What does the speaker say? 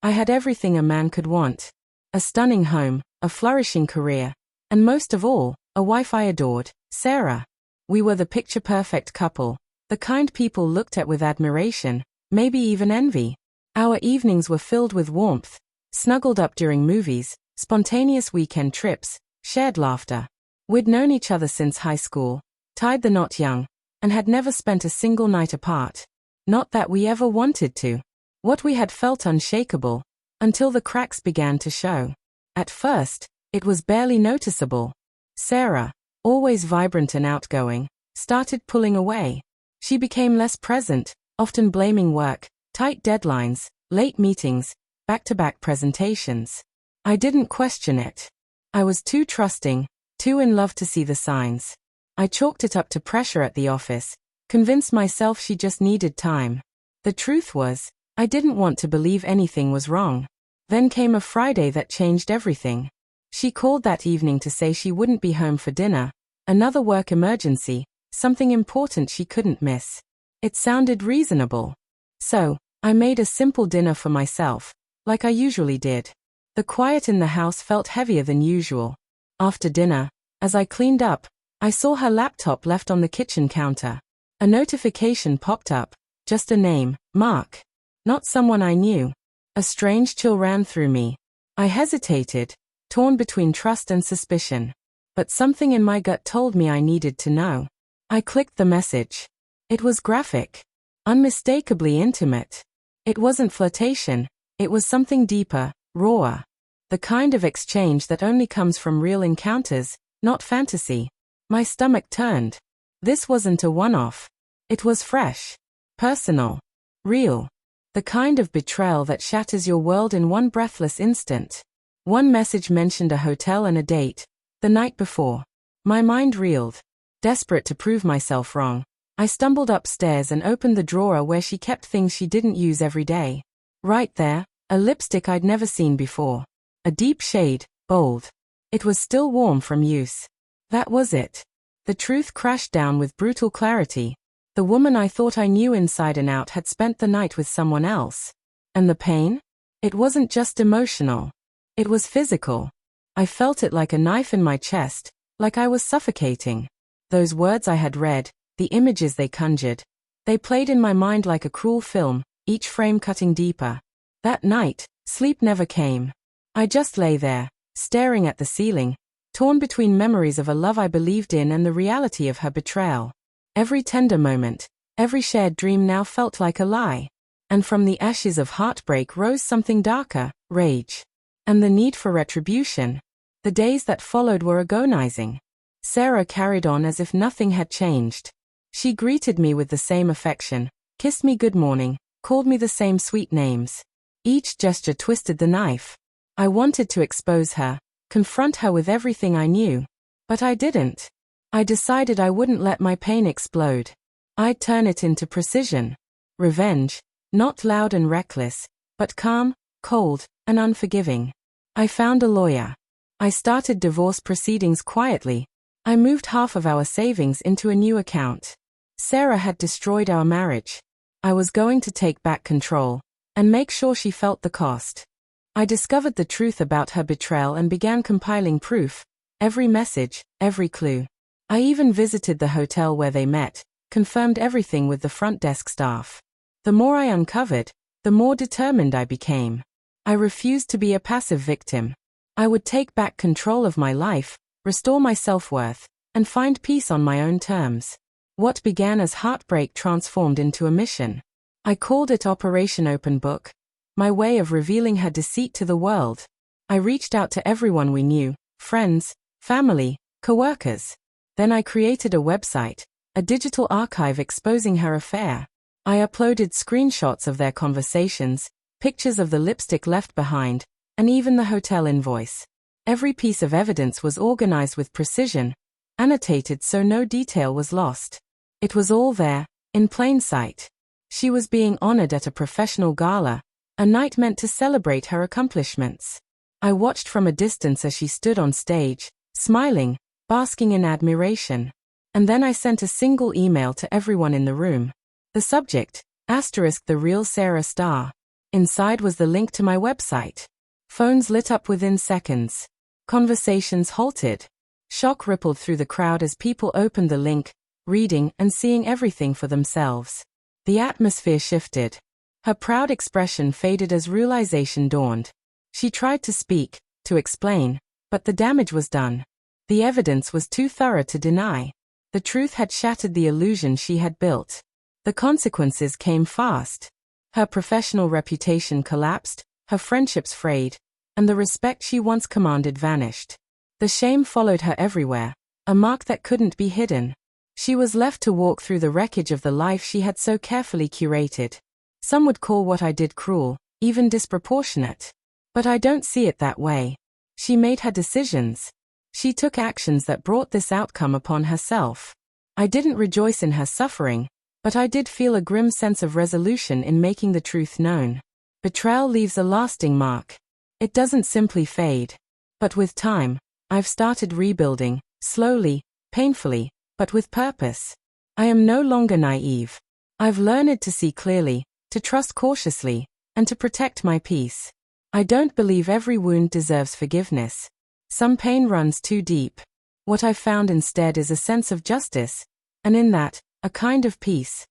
I had everything a man could want. A stunning home, a flourishing career, and most of all, a wife I adored, Sarah. We were the picture-perfect couple, the kind people looked at with admiration, maybe even envy. Our evenings were filled with warmth, snuggled up during movies, spontaneous weekend trips, shared laughter. We'd known each other since high school, tied the knot young, and had never spent a single night apart. Not that we ever wanted to. What we had felt unshakable, until the cracks began to show. At first, it was barely noticeable. Sarah, always vibrant and outgoing, started pulling away. She became less present, often blaming work, tight deadlines, late meetings, back-to-back presentations. I didn't question it. I was too trusting, too in love to see the signs. I chalked it up to pressure at the office, convinced myself she just needed time. The truth was, I didn't want to believe anything was wrong. Then came a Friday that changed everything. She called that evening to say she wouldn't be home for dinner, another work emergency, something important she couldn't miss. It sounded reasonable. So, I made a simple dinner for myself, like I usually did. The quiet in the house felt heavier than usual. After dinner, as I cleaned up, I saw her laptop left on the kitchen counter. A notification popped up, just a name, Mark. Not someone I knew. A strange chill ran through me. I hesitated, torn between trust and suspicion. But something in my gut told me I needed to know. I clicked the message. It was graphic. Unmistakably intimate. It wasn't flirtation, it was something deeper, rawer. The kind of exchange that only comes from real encounters, not fantasy. My stomach turned. This wasn't a one-off. It was fresh. Personal. Real. The kind of betrayal that shatters your world in one breathless instant. One message mentioned a hotel and a date, the night before. My mind reeled. Desperate to prove myself wrong, I stumbled upstairs and opened the drawer where she kept things she didn't use every day. Right there, a lipstick I'd never seen before. A deep shade, bold. It was still warm from use. That was it. The truth crashed down with brutal clarity. The woman I thought I knew inside and out had spent the night with someone else. And the pain? It wasn't just emotional. It was physical. I felt it like a knife in my chest, like I was suffocating. Those words I had read, the images they conjured, they played in my mind like a cruel film, each frame cutting deeper. That night, sleep never came. I just lay there, staring at the ceiling, torn between memories of a love I believed in and the reality of her betrayal. Every tender moment, every shared dream now felt like a lie. And from the ashes of heartbreak rose something darker, rage. And the need for retribution. The days that followed were agonizing. Sarah carried on as if nothing had changed. She greeted me with the same affection, kissed me good morning, called me the same sweet names. Each gesture twisted the knife. I wanted to expose her, confront her with everything I knew. But I didn't. I decided I wouldn't let my pain explode. I'd turn it into precision. Revenge, not loud and reckless, but calm, cold, and unforgiving. I found a lawyer. I started divorce proceedings quietly. I moved half of our savings into a new account. Sarah had destroyed our marriage. I was going to take back control, and make sure she felt the cost. I discovered the truth about her betrayal and began compiling proof, every message, every clue. I even visited the hotel where they met, confirmed everything with the front desk staff. The more I uncovered, the more determined I became. I refused to be a passive victim. I would take back control of my life, restore my self-worth, and find peace on my own terms. What began as heartbreak transformed into a mission. I called it Operation Open Book, my way of revealing her deceit to the world. I reached out to everyone we knew, friends, family, co-workers. Then I created a website, a digital archive exposing her affair. I uploaded screenshots of their conversations, pictures of the lipstick left behind, and even the hotel invoice. Every piece of evidence was organized with precision, annotated so no detail was lost. It was all there, in plain sight. She was being honored at a professional gala, a night meant to celebrate her accomplishments. I watched from a distance as she stood on stage, smiling, basking in admiration. And then I sent a single email to everyone in the room. The subject, *, the real Sarah star. Inside was the link to my website. Phones lit up within seconds. Conversations halted. Shock rippled through the crowd as people opened the link, reading and seeing everything for themselves. The atmosphere shifted. Her proud expression faded as realization dawned. She tried to speak, to explain, but the damage was done. The evidence was too thorough to deny. The truth had shattered the illusion she had built. The consequences came fast. Her professional reputation collapsed, her friendships frayed, and the respect she once commanded vanished. The shame followed her everywhere, a mark that couldn't be hidden. She was left to walk through the wreckage of the life she had so carefully curated. Some would call what I did cruel, even disproportionate. But I don't see it that way. She made her decisions. She took actions that brought this outcome upon herself. I didn't rejoice in her suffering, but I did feel a grim sense of resolution in making the truth known. Betrayal leaves a lasting mark. It doesn't simply fade. But with time, I've started rebuilding, slowly, painfully, but with purpose. I am no longer naive. I've learned to see clearly, to trust cautiously, and to protect my peace. I don't believe every wound deserves forgiveness. Some pain runs too deep. What I've found instead is a sense of justice, and in that, a kind of peace.